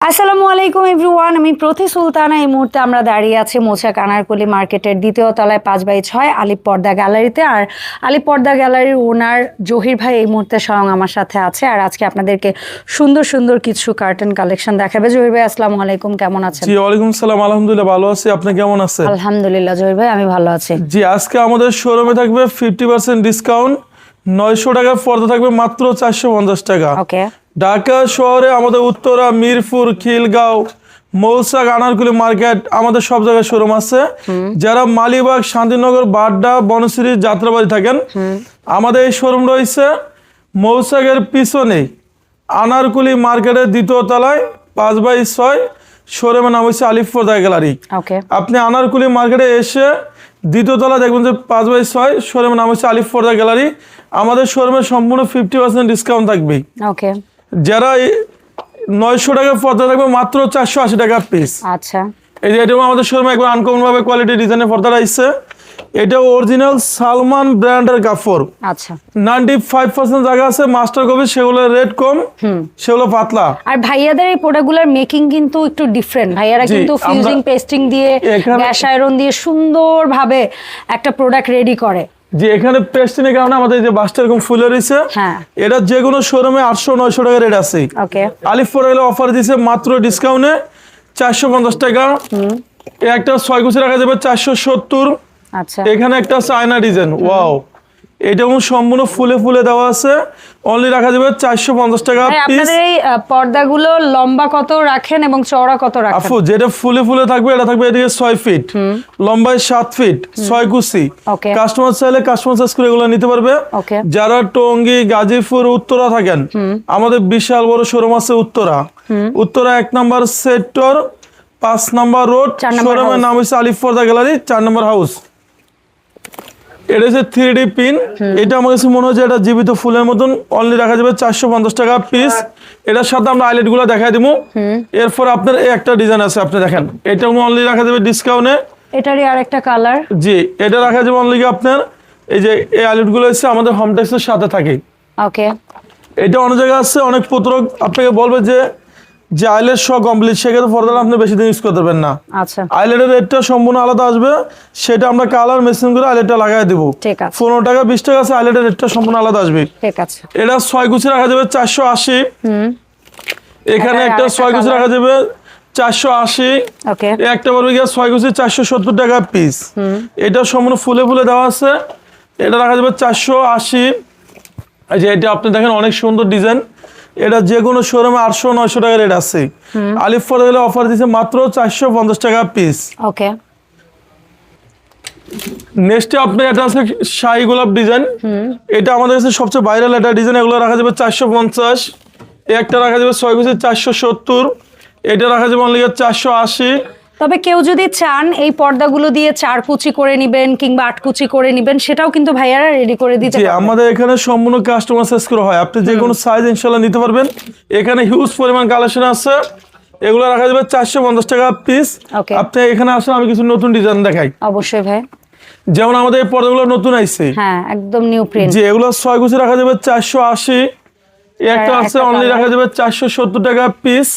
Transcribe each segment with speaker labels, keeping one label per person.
Speaker 1: আসসালামু আলাইকুম এভরিওয়ান, আমি প্রতি সুলতানা। এই মুহূর্তে আমরা দাঁড়িয়ে আছি মোছাক আনারকুলি মার্কেটের দ্বিতীয় তলায় 5/6 আলিপ পর্দা গ্যালারিতে। আর আলিপ পর্দা গ্যালারির ওনার জহির ভাই এই মুহূর্তে স্বয়ং আমার সাথে আছে। আর আজকে আপনাদেরকে সুন্দর সুন্দর কিছু কার্টন কালেকশন দেখাবে। জহির ভাই আসসালামু আলাইকুম, কেমন আছেন?
Speaker 2: জি ওয়ালাইকুম সালাম, আলহামদুলিল্লাহ ভালো আছি। আপনি কেমন আছেন?
Speaker 1: আলহামদুলিল্লাহ জহির ভাই, আমি ভালো আছি।
Speaker 2: জি আজকে আমাদের শোরুমে থাকবে 50% ডিসকাউন্ট। 900 টাকার পর্দা থাকবে মাত্র 450 টাকা।
Speaker 1: ওকে।
Speaker 2: ঢাকা শহরে আমাদের উত্তরা, মিরপুর, খিলগাঁও, মৌসাক, আনারকুলি মার্কেট আমাদের সব জায়গায় শোরুম আছে। যারা মালিবাগ, শান্তিনগর, বাড্ডা, বনশ্রী, যাত্রাবাড়ি থাকেন, আমাদের এই শোরুম রয়েছে মৌসাকের পিছনে আনারকুলি মার্কেটের দ্বিতীয় তলায় 5/6। শোরুমের নাম হচ্ছে আলিপ পর্দা গ্যালারি।
Speaker 1: ওকে।
Speaker 2: আপনি আনারকুলি মার্কেটে এসে দ্বিতীয় তলা দেখবেন যে 5/6 শোরুমের নাম হচ্ছে আলিপ পর্দা গ্যালারি। আমাদের শোরুমে সম্পূর্ণ 50% ডিসকাউন্ট থাকবে।
Speaker 1: ওকে।
Speaker 2: যারা 900 টাকার পর্দা থাকবে মাত্র 480 টাকা পিস।
Speaker 1: আচ্ছা।
Speaker 2: এই যে এটা আমাদের শোরুমে একবার আনকমন ভাবে কোয়ালিটি ডিজাইনের পর্দাটা আসছে। এটা অরিজিনাল সালমান ব্র্যান্ডের কাপড়।
Speaker 1: আচ্ছা।
Speaker 2: 95% জায়গা আছে মাস্টার কপি, সেগুলো রেট কম, সেগুলো পাতলা।
Speaker 1: আর ভাইয়াদের এই প্রোডাক্টগুলোর মেকিং কিন্তু একটু ডিফারেন্ট। ভাইয়ারা কিন্তু ফিউজিং পেস্টিং দিয়ে, গ্যাস আয়রন দিয়ে সুন্দরভাবে একটা প্রোডাক্ট রেডি করে।
Speaker 2: যে এখানে পেস্টিনের কারণে আমাদের যে বাসটা এরকম ফুলে রয়েছে।
Speaker 1: হ্যাঁ।
Speaker 2: এটা যে কোনো শোরুমে 800-900 টাকা রেট আছে।
Speaker 1: ওকে।
Speaker 2: আলিফ পরে অফার দিছে মাত্র ডিসকাউন্টে 450 টাকা। একটা 6 কুচি রাখা যাবে 470।
Speaker 1: আচ্ছা।
Speaker 2: এখানে একটা চায়না ডিজাইন, ওয়াও, এটা সম্পূর্ণ ফুলে ফুলে দেওয়া আছে, অনলি রাখা যাবে 450 টাকা পিস।
Speaker 1: আপনাদের এই পর্দাগুলো লম্বা কত রাখেন এবং চওড়া কত রাখেন?
Speaker 2: আপু যেটা ফুলে ফুলে থাকবে এটা থাকবে এদিকে 6 ফিট, লম্বায় 7 ফিট, 6 কুচি।
Speaker 1: ওকে।
Speaker 2: কাস্টমার চাইলে কাস্টমার সাইজ করে এগুলো নিতে পারবে।
Speaker 1: ওকে।
Speaker 2: যারা টঙ্গী, গাজীপুর, উত্তরা থাকেন, আমাদের বিশাল বড় শোরুম আছে উত্তরা 1 নম্বর সেক্টর, 5 নম্বর রোড। শোরুমের নাম হচ্ছে আলিপ পর্দা গ্যালারি, 4 নম্বর হাউস। এটা হচ্ছে 3D পিন। এটা আমার কাছে মনে হচ্ছে এটা জীবিত ফুলের মতন, অনলি রাখা যাবে 450 টাকা পিস। এটার সাথে আমরা আইলেট গুলো দেখাই দিব। এরপর আপনার এই একটা ডিজাইন আছে, আপনি দেখেন, এটা অনলি রাখা যাবে ডিসকাউন্টে।
Speaker 1: এটারই আরেকটা কালার।
Speaker 2: জি এটা রাখা যাবে অনলি আপনার এই যে এই আইলেট গুলো হচ্ছে আমাদের হোমটেক্সের সাথে থাকে।
Speaker 1: ওকে।
Speaker 2: এটা অনেক জায়গায় আছে, অনেক পুত্রক আপনাকে বলবে যে আইলেট সহ কমপ্লিট, সেক্ষেত্রে পর্দাটা আপনি বেশি দিন ইউজ করতে পারবেন না।
Speaker 1: আচ্ছা।
Speaker 2: আইলেটের রেটটা সম্পূর্ণ আলাদা আসবে, সেটা আমরা কালার মেশিন করে আইলেটটা লাগাই দিব।
Speaker 1: ঠিক আছে।
Speaker 2: 15 টাকা 20 টাকা আছে, আইলেটের রেটটা সম্পূর্ণ আলাদা আসবে।
Speaker 1: ঠিক আছে।
Speaker 2: এটা 6 কুচি রাখা যাবে 480। এখানে একটা 6 কুচি রাখা যাবে 480।
Speaker 1: ওকে।
Speaker 2: একটা পড়বে গিয়ে 6 কুচি 470 টাকা পিস। এটা সম্পূর্ণ ফুলে ফুলে দেওয়া আছে, এটা রাখা যাবে 480। এই যে এটা আপনি দেখেন অনেক সুন্দর ডিজাইন। এটা যে কোনো শোরুমে 800-900 টাকা রেট আছে। আলিফ পরে অফার দিচ্ছে মাত্র 450 টাকা পিস।
Speaker 1: ওকে।
Speaker 2: নেক্সটে আপনার এটা আছে শাহী গোলাপ ডিজাইন। এটা আমাদের কাছে সবচেয়ে ভাইরাল একটা ডিজাইন। এগুলো রাখা যাবে 450। একটা রাখা যাবে 6 কুচি 470। এটা রাখা যাবে অনলি 480।
Speaker 1: তবে কেউ যদি চান এই পর্দাগুলো দিয়ে 4 কুচি করে নেবেন কিংবা 8 কুচি করে নেবেন, সেটাও কিন্তু ভাইয়ারা রেডি করে দিতে পারবে।
Speaker 2: আমাদের এখানে সম্পূর্ণ কাস্টমার সাইজ করে হয়, আপনি যে কোনো সাইজ ইনশাআল্লাহ নিতে পারবেন। এখানে হিউজ পরিমাণ কালেকশন আছে। এগুলো রাখা যাবে 450 টাকা পিস। আপনি এখানে আসেন, আমি কিছু নতুন ডিজাইন দেখাই।
Speaker 1: অবশ্যই ভাই।
Speaker 2: যেমন আমাদের এই পর্দাগুলো নতুন আইছে।
Speaker 1: হ্যাঁ, একদম নিউ প্রিন্ট।
Speaker 2: জি এগুলো 6 কুচি রাখা যাবে 480। একটা আছে অনলি রাখা যাবে 470 টাকা পিস।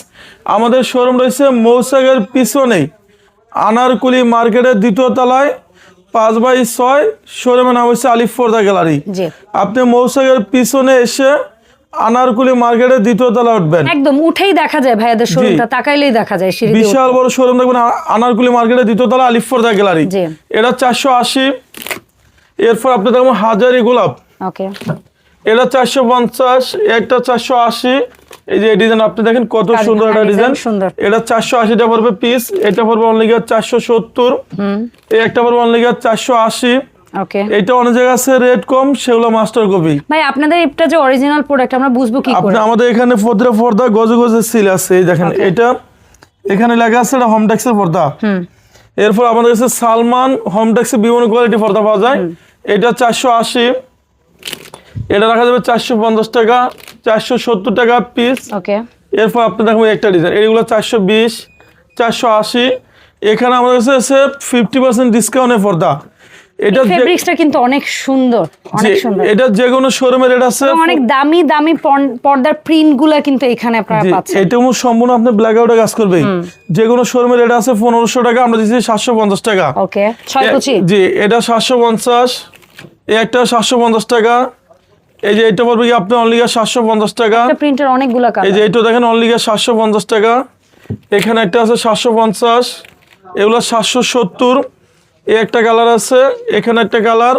Speaker 2: আমাদের শোরুম রয়েছে মৌসাকের পিছনেই আনারকুলি মার্কেটের দ্বিতীয় তলায় 5/6। শোরুমের নাম হচ্ছে আলিপ পর্দা গ্যালারি। আপনি মৌসাকের পিছনে এসে আনারকুলি মার্কেটের দ্বিতীয় তলায় উঠবেন,
Speaker 1: একদম উঠেই দেখা যায় ভাইয়াদের শোরুমটা, তাকাইলেই দেখা যায় সিঁড়ি দিয়ে।
Speaker 2: বিশাল বড় শোরুম দেখবেন আনারকুলি মার্কেটের দ্বিতীয় তলায় আলিপ পর্দা গ্যালারি। এটা 480। এরপর আপনি দেখবেন হাজারি গোলাপ।
Speaker 1: ওকে।
Speaker 2: এটা 450। একটা 480। এই যে ডিজাইন আপনি দেখেন কত সুন্দর একটা ডিজাইন। এটা 480 টাকা পড়বে পিস। এটা পড়বে অনলি 470। এই একটা পড়বে অনলি 480।
Speaker 1: ওকে।
Speaker 2: এটা অনেক জায়গা আছে রেট কম, সেগুলো মাস্টার কপি।
Speaker 1: ভাই আপনাদের এটা যে অরিজিনাল প্রোডাক্ট আমরা বুঝবো কি করে?
Speaker 2: আপনি আমাদের এখানে পর্দা গজে গজে সিল আছে, এই দেখেন এটা এখানে লেখা আছে, এটা হোমটেক্সের পর্দা। এরপর আমাদের কাছে সালমান হোমটেক্সের বিভিন্ন কোয়ালিটি পর্দা পাওয়া যায়। এটা 480। এটা রাখা যাবে 450 টাকা, 470 টাকা পিস।
Speaker 1: ওকে।
Speaker 2: এরপর আপনি দেখবেন একটা ডিজাইন, এগুলো 420, 480। এখানে আমাদের কাছে 50% ডিসকাউন্টের পর্দা। এটা
Speaker 1: ফেব্রিক্সটা কিন্তু অনেক সুন্দর, অনেক সুন্দর।
Speaker 2: এটা যে কোনো শোরুমের রেট আছে,
Speaker 1: অনেক দামি দামি পর্দার প্রিন্ট গুলা কিন্তু এখানে আপনারা পাচ্ছেন।
Speaker 2: এটা সম্পূর্ণ আপনি ব্ল্যাক আউটে কাজ করবে। যে কোনো শোরুমের রেট আছে 1500 টাকা, আমরা দিচ্ছি 750 টাকা।
Speaker 1: ওকে, 6 কুচি।
Speaker 2: জি, এটা 750, এই একটা 750 টাকা। এই যে এটা পড়বে কি আপনি অনলি 750 টাকা।
Speaker 1: এটা প্রিন্টের অনেকগুলা কালার।
Speaker 2: এই যে এটা দেখেন অনলি 750 টাকা। এখানে একটা আছে 750, এগুলো 770। এই একটা কালার আছে, এখানে একটা কালার,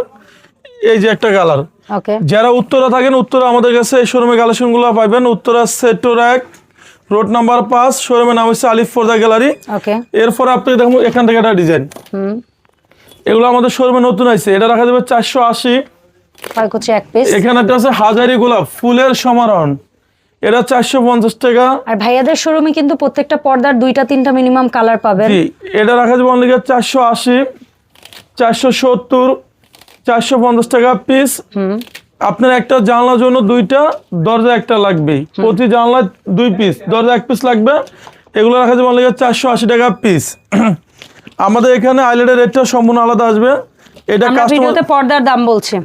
Speaker 2: এই যে একটা কালার।
Speaker 1: ওকে,
Speaker 2: যারা উত্তরা থাকেন, উত্তরা আমাদের কাছে এই শোরুমে কালেকশনগুলো পাবেন। উত্তরা সেক্টর 1, রোড নাম্বার 5, শোরুমের নাম হচ্ছে আলিফ পর্দা গ্যালারি।
Speaker 1: ওকে,
Speaker 2: এরপর আপনি দেখুন এখান থেকে একটা ডিজাইন, এগুলো আমাদের শোরুমে নতুন আছে। এটা রাখা যাবে 480।
Speaker 1: 6 কুচি এক পিস।
Speaker 2: এখানে একটা আছে হাজারি গোলাপ ফুলের সমারোহণ, এটা 450 টাকা।
Speaker 1: আর ভাইয়াদের শোরুমে কিন্তু প্রত্যেকটা পর্দার 2টা 3টা মিনিমাম কালার পাবেন।
Speaker 2: জি, এটা রাখা যাবে অনলি 480, 470, 450 টাকা পিস। আপনার একটা জানলার জন্য 2টা, দরজা একটা লাগবে। প্রতি জানলায় 2 পিস, দরজা 1 পিস লাগবে। এগুলো রাখা যাবে অনলি 480 টাকা পিস। আমাদের এখানে আইল্যান্ডের রেটটা সম্পূর্ণ আলাদা আসবে। এটা
Speaker 1: আমরা ভিডিওতে পর্দার দাম বলছি।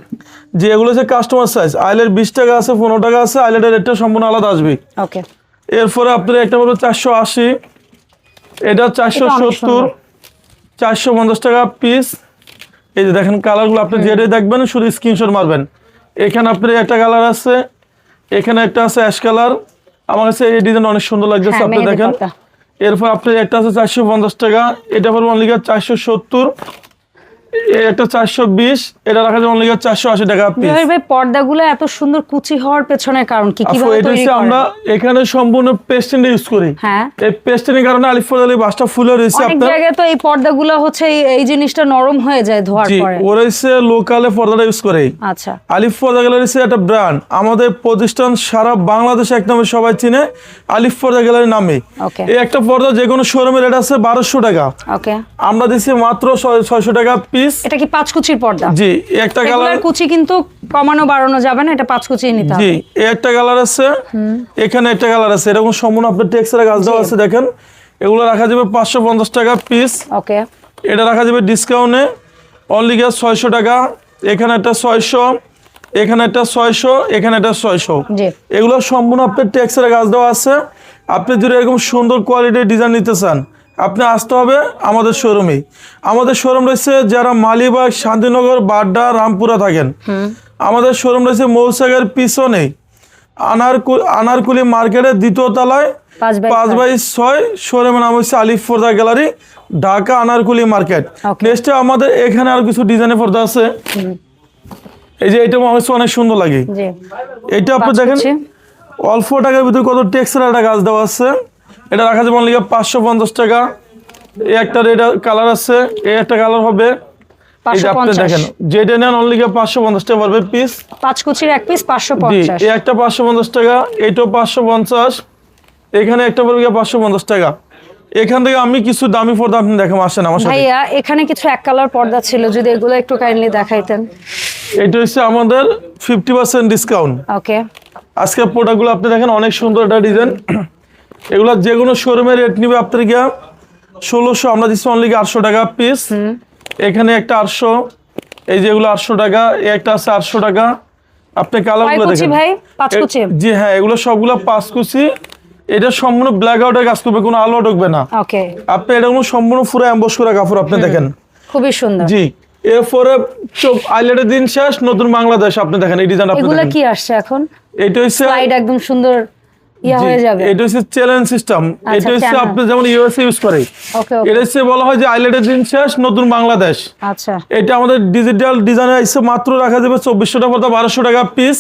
Speaker 2: যে এগুলো হচ্ছে কাস্টমার সাইজ, আইল্যান্ড 20 টাকা আছে, 15 টাকা আছে, আইল্যান্ডের রেটটা সম্পূর্ণ আলাদা আসবে।
Speaker 1: ওকে,
Speaker 2: এরপরে আপনার একটা বলবে 480, এটা 470, 450 টাকা পিস। এই যে দেখেন কালারগুলো, আপনি যেটাই দেখবেন শুধু স্ক্রিনশট মারবেন। এখানে আপনার একটা কালার আছে, এখানে একটা আছে অ্যাশ কালার। আমার কাছে এই ডিজাইন অনেক সুন্দর লাগছে, আপনি দেখেন। এরপর আপনার একটা আছে 450 টাকা, এটা পড়বে অনলি 470। একটা 420, এটা রাখা যাবে অনলি 480 টাকা পিস।
Speaker 1: ভাই পর্দাগুলো এত সুন্দর কুচি হওয়ার পেছনের কারণ কি, কিভাবে তৈরি করেন?
Speaker 2: আমরা এখানে সম্পূর্ণ পেস্টিং ইউজ করি।
Speaker 1: হ্যাঁ,
Speaker 2: এই পেস্টিং এর কারণে আলিফ পর্দা বাসটা ফুলে রয়েছে।
Speaker 1: অনেক জায়গায় তো এই পর্দাগুলো হচ্ছে এই জিনিসটা নরম হয়ে যায় ধোয়ার পরে।
Speaker 2: ওরা হচ্ছে লোকালে পর্দাটা ইউজ করে।
Speaker 1: আচ্ছা,
Speaker 2: আলিফ পর্দা গ্যালারি একটা ব্র্যান্ড, আমাদের প্রতিষ্ঠান সারা বাংলাদেশে এক নামে সবাই চিনে, আলিফ পর্দা গ্যালারি নামে।
Speaker 1: ওকে,
Speaker 2: এই একটা পর্দা যে কোনো শোরুমের রেট আছে 1200 টাকা।
Speaker 1: ওকে,
Speaker 2: আমরা দিচ্ছি মাত্র 600 টাকা পিস।
Speaker 1: এটা কি 5 কুচির পর্দা?
Speaker 2: জি, একটা কালার
Speaker 1: কুচি কিন্তু কমানো বাড়ানো যাবে না, এটা 5 কুচি নিতে হবে।
Speaker 2: জি, এই একটা কালার আছে, এখানে একটা কালার আছে, এরকম সম্পূর্ণ আপনার টেক্সচারে কাজ দেওয়া আছে। দেখেন এগুলো রাখা যাবে 550 টাকা পিস।
Speaker 1: ওকে,
Speaker 2: এটা রাখা যাবে ডিসকাউন্টে অনলি 600 টাকা। এখানে একটা 600, এখানে একটা 600, এখানে একটা 600।
Speaker 1: জি,
Speaker 2: এগুলো সম্পূর্ণ আপনার টেক্সচারে কাজ দেওয়া আছে। আপনি যদি এরকম সুন্দর কোয়ালিটির ডিজাইন নিতে চান, আপনি আসতে হবে আমাদের শোরুমে। আমাদের শোরুম রয়েছে যারা মালিবাগ, শান্তিনগর, বাড্ডা, রামপুরা থাকেন, আমাদের শোরুম রয়েছে মৌসাগের পিছনে আনারকুলি মার্কেটের 2য় তলায় 5/6, শোরুমের নাম হচ্ছে আলিফ পর্দা গ্যালারি, ঢাকা আনারকুলি মার্কেট। নেক্সটে আমাদের এখানে আর কিছু ডিজাইনের পর্দা আছে। এই যে এটা আমার অনেক সুন্দর লাগে। এটা আপনি দেখেন অল্প টাকার ভিতরে কত টেক্সচার একটা কাজ দেওয়া আছে। এটা রাখা যাবে অনলি 550 টাকা। এই একটা রেড কালার আছে, এই একটা কালার হবে। আপনি দেখেন যেটা নেন অনলি 550 টাকা পড়বে পিস।
Speaker 1: 5 কুচির এক পিস 550।
Speaker 2: এই একটা 550 টাকা, এইটাও 550, এখানে একটা পড়বে 550 টাকা। এখান থেকে আমি কিছু দামি পর্দা আপনি দেখেন, আসেন আমার সাথে।
Speaker 1: ভাইয়া এখানে কিছু এক কালার পর্দা ছিল, যদি এগুলো একটু কাইন্ডলি দেখাইতেন।
Speaker 2: এটা হচ্ছে আমাদের 50% ডিসকাউন্ট।
Speaker 1: ওকে,
Speaker 2: আজকের প্রোডাক্টগুলো আপনি দেখেন অনেক সুন্দর একটা ডিজাইন। এগুলো যে কোনো শোরুমের রেট নিবে আপনার 1600, আমরা দিচ্ছি অনলি 800 টাকা পিস। এখানে একটা 800, এই যেগুলো 800 টাকা, এই একটা আছে 800 টাকা। আপনি কালারগুলো দেখেন
Speaker 1: ভাই 5 কুচি।
Speaker 2: জি হ্যাঁ, এগুলো সবগুলো 5 কুচি। এটা সম্পূর্ণ ব্ল্যাক আউটের কাজ করবে, কোনো আলো ঢুকবে না।
Speaker 1: ওকে,
Speaker 2: আপনি এটা সম্পূর্ণ পুরো এমবস করা কাপড়, আপনি দেখেন
Speaker 1: খুবই সুন্দর।
Speaker 2: জি, এরপরে আইল্যান্ডের দিন শেষ, নতুন বাংলাদেশ। আপনি দেখেন এই ডিজাইন, আপনি
Speaker 1: এগুলো
Speaker 2: দেখেন
Speaker 1: কি আসছে এখন?
Speaker 2: এটা হচ্ছে
Speaker 1: স্লাইড একদম সুন্দর হয়ে যাবে।
Speaker 2: এটা হচ্ছে চ্যালেঞ্জ সিস্টেম। এটা হচ্ছে আপনি যেমন ইউএসএ ইউজ করে,
Speaker 1: ওকে,
Speaker 2: এটা হচ্ছে বলা হয় যে আইল্যান্ডের দিন শেষ, নতুন বাংলাদেশ।
Speaker 1: আচ্ছা,
Speaker 2: এটা আমাদের ডিজিটাল ডিজাইনে আছে, মাত্র রাখা যাবে 2400 টাকা পড়তা, 1200 টাকা পিস।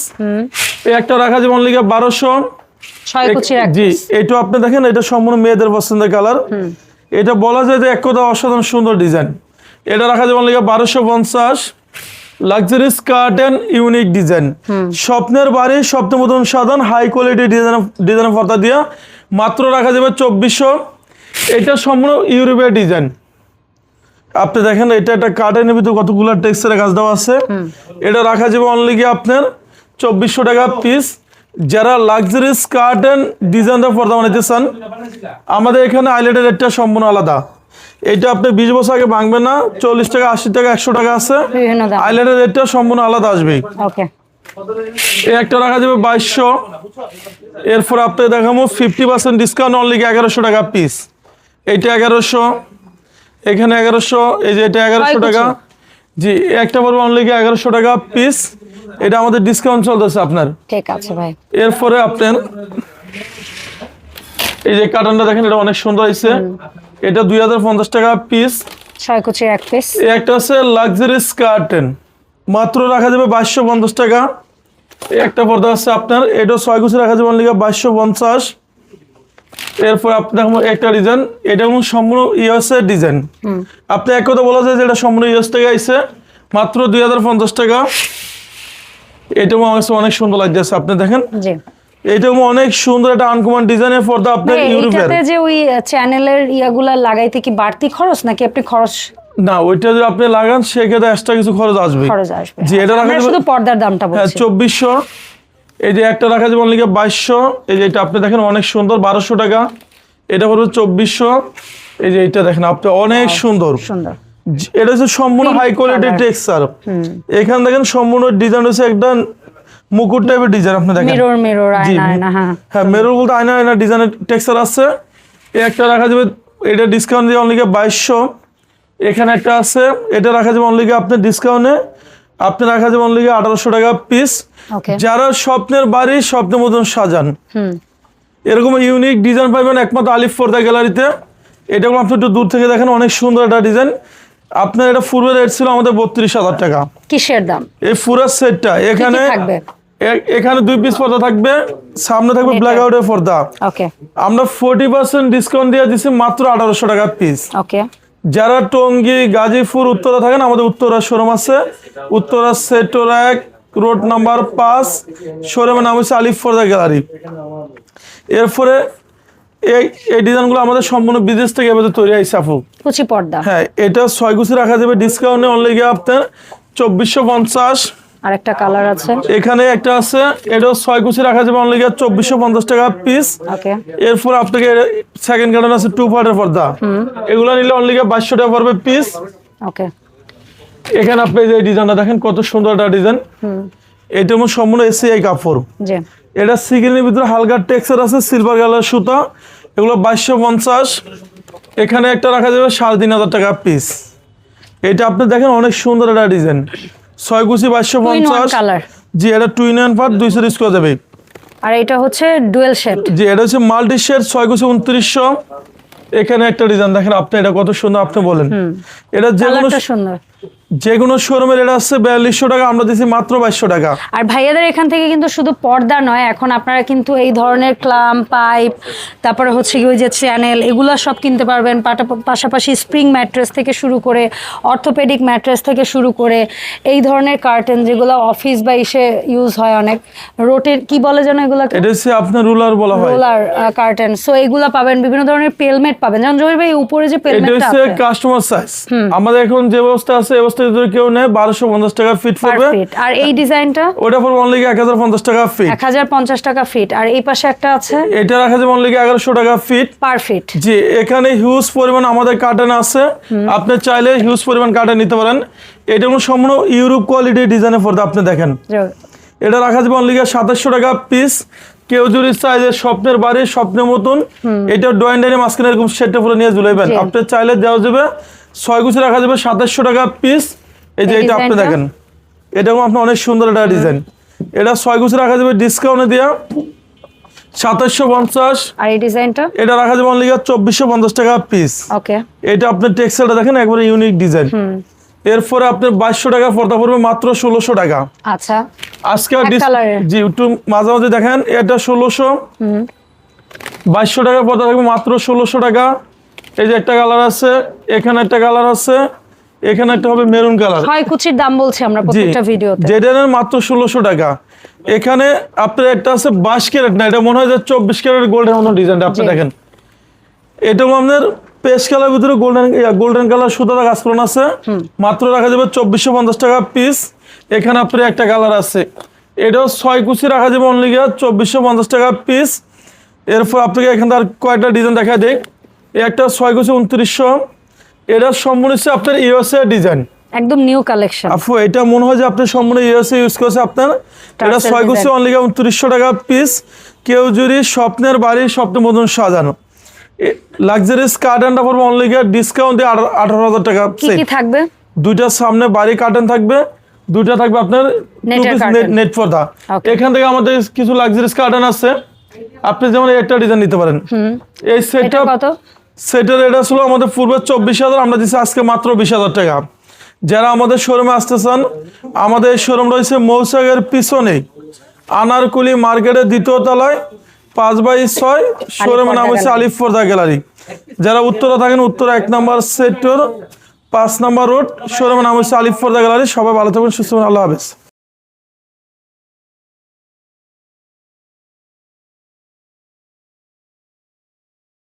Speaker 2: এই একটা রাখা যাবে অনলি 1200।
Speaker 1: 6 কুচির এক
Speaker 2: জি,
Speaker 1: পিস।
Speaker 2: এটা আপনি দেখেন, এটা সম্পূর্ণ মেয়েদের পছন্দের কালার। এটা বলা যায় যে এক কথা অসাধারণ সুন্দর ডিজাইন। এটা রাখা যাবে only 1250। Luxury skirt and unique design, স্বপ্নের বাড়ি, স্বপ্নের মতন সাধারণ হাই কোয়ালিটি ডিজাইনের পর্দা দিয়া মাত্র রাখা যাবে 2400। এটা সম্পূর্ণ ইউরোপের ডিজাইন। আপনি দেখেন এটা একটা কার্টেনের ভিতরে কতগুলো টেক্সচারের কাজ দেওয়া আছে। এটা রাখা যাবে অনলি আপনার 2400 টাকা পিস। যারা লাক্সারি স্কার্ট এন্ড ডিজাইনের পর্দা বানাইতে চান, আমাদের এখানে আইল্যান্ডের রেটটা সম্পূর্ণ আলাদা। এটা আপনি 20 বছর আগে ভাঙবে না, 40 টাকা 80 টাকা 100 টাকা আছে।
Speaker 1: বিভিন্ন দাম।
Speaker 2: আইল্যান্ডের রেটটা সম্পূর্ণ আলাদা আসবে।
Speaker 1: ওকে,
Speaker 2: এই একটা রাখা যাবে 2200। এরপর আপনাকে দেখাবো 50% ডিসকাউন্ট, অনলি 1100 টাকা পিস। এইটা 1100, এখানে 1100, এই যে এটা 1100 টাকা। জি, একটা পড়বে অনলি 1100 টাকা পিস। এটা আমাদের ডিসকাউন্ট চলতেছে আপনার।
Speaker 1: ঠিক আছে ভাই।
Speaker 2: এরপরে আপনার এই যে কার্টনটা দেখেন, এটা অনেক সুন্দর হয়েছে। এটা 2050 টাকা পিস।
Speaker 1: 6 কুচির এক পিস।
Speaker 2: এই একটা আছে লাক্সারি কার্টেন, মাত্র রাখা যাবে 2250 টাকা। এই একটা পর্দা আছে আপনার, এটা 6 কুচি রাখা যাবে অনলি 2250। এরপর আপনার একটা ডিজাইন, এটা কোনো সম্পূর্ণ ইউএসএ ডিজাইন। আপনি এক কথা বলা যায় যে এটা সম্পূর্ণ ইউএস থেকে আইছে, মাত্র 2050 টাকা। এটাও আমার কাছে অনেক সুন্দর লাগতেছে, আপনি দেখেন।
Speaker 1: জি,
Speaker 2: এটাও অনেক সুন্দর একটা আনকমন ডিজাইনের পর্দা আপনার ইউরোপের।
Speaker 1: এটাতে যে ওই চ্যানেলের ইয়াগুলা লাগাইতে কি বাড়তি খরচ নাকি আপনি খরচ?
Speaker 2: না, ওইটা যদি আপনি লাগান সেক্ষেত্রে এক্সট্রা কিছু খরচ আসবে। জি, এটা রাখা যাবে
Speaker 1: শুধু পর্দার দামটা
Speaker 2: হ্যাঁ
Speaker 1: বলছি।
Speaker 2: 2400। এই যে একটা রাখা যাবে অনলি 2200। এই যে এটা আপনি দেখেন অনেক সুন্দর, 1200 টাকা। এটা পড়বে 2400। এই যে এটা দেখেন আপনি অনেক সুন্দর।
Speaker 1: সুন্দর।
Speaker 2: এটা হচ্ছে সম্পূর্ণ হাই কোয়ালিটি টেক্সচার। এখানে দেখেন সম্পূর্ণ ডিজাইন হচ্ছে একটা মুকুট টাইপের ডিজাইন, আপনি দেখেন।
Speaker 1: মিরর আয়না, হ্যাঁ
Speaker 2: হ্যাঁ, মিরর বলতে আয়না ডিজাইনের টেক্সচার আছে। এই একটা রাখা যাবে, এটা ডিসকাউন্ট দিয়ে অনলি 2200। এখানে একটা আছে, এটা রাখা যাবে অনলি আপনার ডিসকাউন্টে, আপনি রাখা যাবে অনলি 1800 টাকা পিস। যারা স্বপ্নের বাড়ি স্বপ্নের মতন সাজান, এরকম ইউনিক ডিজাইন পাবেন একমাত্র আলিফ পর্দা গ্যালারিতে। এটা আপনি একটু দূর থেকে দেখেন, অনেক সুন্দর একটা ডিজাইন। আপনার এটা পূর্বে রেট ছিল আমাদের 32,000 টাকা।
Speaker 1: কিসের দাম?
Speaker 2: এই পুরো সেটটা এখানে এখানে 2 পিস পর্দা থাকবে, সামনে থাকবে ব্ল্যাক আউটের পর্দা।
Speaker 1: ওকে,
Speaker 2: আমরা 40% ডিসকাউন্ট দিয়ে দিচ্ছি মাত্র 1800 টাকা পিস।
Speaker 1: ওকে।
Speaker 2: যারা টঙ্গী, গাজীপুর, উত্তরা থাকেন, আমাদের উত্তরা শোরুম আছে। উত্তরা সেক্টর 1, রোড নাম্বার 5, শোরুমের নাম হচ্ছে আলিফ পর্দা গ্যালারি। এরপরে এই ডিজাইনগুলো আমাদের সম্পূর্ণ বিদেশ থেকে এবার তৈরি হয়েছে আপু।
Speaker 1: কুচি পর্দা।
Speaker 2: হ্যাঁ, এটা 6 কুচি রাখা যাবে ডিসকাউন্টে অনলি আপনার 2450।
Speaker 1: আরেকটা কালার আছে,
Speaker 2: এখানে একটা আছে, এটাও 6 কুচি রাখা যাবে অনলি 2450 টাকা পিস।
Speaker 1: ওকে।
Speaker 2: এরপর আপনাকে সেকেন্ড কার্টন আছে 2 পার্টের পর্দা, এগুলো নিলে অনলি 2200 টাকা পড়বে পিস।
Speaker 1: ওকে।
Speaker 2: এখানে আপনি যে ডিজাইনটা দেখেন, কত সুন্দর একটা ডিজাইন। এটা সম্পূর্ণ এসিআই কাপড়।
Speaker 1: জি,
Speaker 2: এটা সিগিনের ভিতরে হালকা টেক্সচার আছে, সিলভার কালার সুতা, এগুলো 2250। এখানে একটা রাখা যাবে 3500 টাকা পিস। এটা আপনি দেখেন অনেক সুন্দর একটা ডিজাইন, 6 কুচি 2250
Speaker 1: কালার।
Speaker 2: জি, এটা 2 in 1 পার্ট 200 স্কোয়ার যাবে।
Speaker 1: আর এটা হচ্ছে ডুয়েল শেড।
Speaker 2: জি, এটা হচ্ছে মাল্টি শেড, 6 কুচি 2900। এখানে একটা ডিজাইন দেখেন আপনি, এটা কত সুন্দর, আপনি বলেন। এটা যে কোনো শোরুমের এটা আছে 4200 টাকা, আমরা দিচ্ছি মাত্র 2200 টাকা।
Speaker 1: আর ভাইয়াদের এখান থেকে কিন্তু শুধু পর্দা নয়, এখন আপনারা কিন্তু এই ধরনের ক্লাম, পাইপ, তারপরে হচ্ছে কি ওই যে চ্যানেল, এগুলো সব কিনতে পারবেন। পাশাপাশি স্প্রিং ম্যাট্রেস থেকে শুরু করে, অর্থোপেডিক ম্যাট্রেস থেকে শুরু করে, এই ধরনের কার্টেন যেগুলো অফিস বা ইসে ইউজ হয় অনেক, রোটের কি বলে যেন এগুলোকে,
Speaker 2: এটা হচ্ছে আপনার রুলার বলা হয়,
Speaker 1: রোলার কার্টেন। সো এগুলো পাবেন, বিভিন্ন ধরনের পেলমেট পাবেন। যেমন জহির ভাই উপরে যে পেলমেটটা আছে,
Speaker 2: এটা হচ্ছে কাস্টমার সাইজ। আমাদের এখন যে অবস্থা আছে, এই অবস্থায় যদি কেউ নেয় 1250 টাকা ফিট পড়বে।
Speaker 1: আর এই ডিজাইনটা
Speaker 2: ওটা পড়বে অনলি 1050 টাকা ফিট।
Speaker 1: 1050 টাকা ফিট। আর এই পাশে একটা আছে,
Speaker 2: এটা রাখা যাবে অনলি 1100 টাকা ফিট
Speaker 1: পার ফিট।
Speaker 2: জি, এখানে হিউজ পরিমাণ আমাদের কার্টেন আছে, আপনি চাইলে হিউজ পরিমাণ কার্টেন নিতে পারেন। এটা কোনো সম্পূর্ণ ইউরোপ কোয়ালিটির ডিজাইনের পর্দা, আপনি দেখেন। এটা রাখা যাবে অনলি 2700 টাকা পিস। কেউ যদি চাই যে স্বপ্নের বাড়ি স্বপ্নের মতন, এটা ড্রয়িং ডাইনে মাঝখানে এরকম সেটটা পুরো নিয়ে ঝুলাইবেন, আপনি চাইলে দেওয়া যাবে। 6 কুচি রাখা যাবে 2700 টাকা পিস। এই যে এটা আপনি দেখেন, এটাও আপনার অনেক সুন্দর একটা ডিজাইন। এটা 6 কুচি রাখা যাবে ডিসকাউন্টে দেওয়া 2750।
Speaker 1: আর এই ডিজাইনটা
Speaker 2: এটা রাখা যাবে অনলি 2450 টাকা পিস।
Speaker 1: ওকে।
Speaker 2: এটা আপনার টেক্সচারটা দেখেন, একবারে ইউনিক ডিজাইন। এরপরে আপনার 2200 টাকা পর্দা পড়বে মাত্র 1600 টাকা।
Speaker 1: আচ্ছা,
Speaker 2: আজকে জি একটু মাঝামাঝি দেখেন, এটা 1600। 2200 টাকা পর্দা থাকবে মাত্র 1600 টাকা। এই যে একটা কালার আছে, এখানে একটা কালার আছে, এখানে একটা হবে মেরুন কালার।
Speaker 1: 6 কুচির দাম বলছি আমরা প্রত্যেকটা ভিডিওতে,
Speaker 2: যেটা মাত্র 1600 টাকা। এখানে আপনার একটা আছে 22 ক্যারেট, না এটা মনে হয় যে 24 ক্যারেট গোল্ডের মতো ডিজাইনটা, আপনি দেখেন। এটাও আপনার পেস্ট কালার ভিতরে গোল্ডেন কালার সুতা কাজ করানো আছে, মাত্র রাখা যাবে 2450 টাকা পিস। এখানে আপনার একটা কালার আছে, এটাও 6 কুচি রাখা যাবে অনলি 2450 টাকা পিস। এরপর আপনাকে এখানে আর কয়েকটা ডিজাইন দেখা দেয়। এই একটা 6 কুচি 2900, এটা সম্পূর্ণ হচ্ছে আপনার ইউএসএ ডিজাইন।
Speaker 1: একদম নিউ কালেকশন।
Speaker 2: আপু এটা মনে হয় যে আপনি সম্পূর্ণ ইউএসএ ইউজ করছে আপনার। এটা 6 গুছি অনলি 2900 টাকা পিস। কেউ যদি স্বপ্নের বাড়ি স্বপ্নের মতন সাজানো লাক্সারিয়াস কার্টেনটা পড়বে অনলি ডিসকাউন্ট দিয়ে 18,000 টাকা।
Speaker 1: কি কি থাকবে?
Speaker 2: দুইটার সামনে বাড়ি কার্টেন থাকবে, দুইটা থাকবে আপনার নেট পর্দা। এখান থেকে আমাদের কিছু লাক্সারিয়াস কার্টেন আছে, আপনি যেমন একটা ডিজাইন নিতে পারেন। এই সেটটা
Speaker 1: কত?
Speaker 2: সেটের এটা ছিল আমাদের পূর্বে 24,000, আমরা দিচ্ছি আজকে মাত্র 20,000 টাকা। যারা আমাদের শোরুমে আসতে চান, আমাদের শোরুম রয়েছে মৌচাকের পিছনে আনারকুলি মার্কেটের 2য় তলায় 5/6 শোরুমের নাম হচ্ছে আলিফ পর্দা গ্যালারি। যারা উত্তরা থাকেন, উত্তরা 1 নম্বর সেক্টর 5 নম্বর রোড, শোরুমের নাম হচ্ছে আলিফ পর্দা গ্যালারি। সবাই ভালো থাকবেন, সুস্থ থাকবেন, আল্লাহ হাফেজ।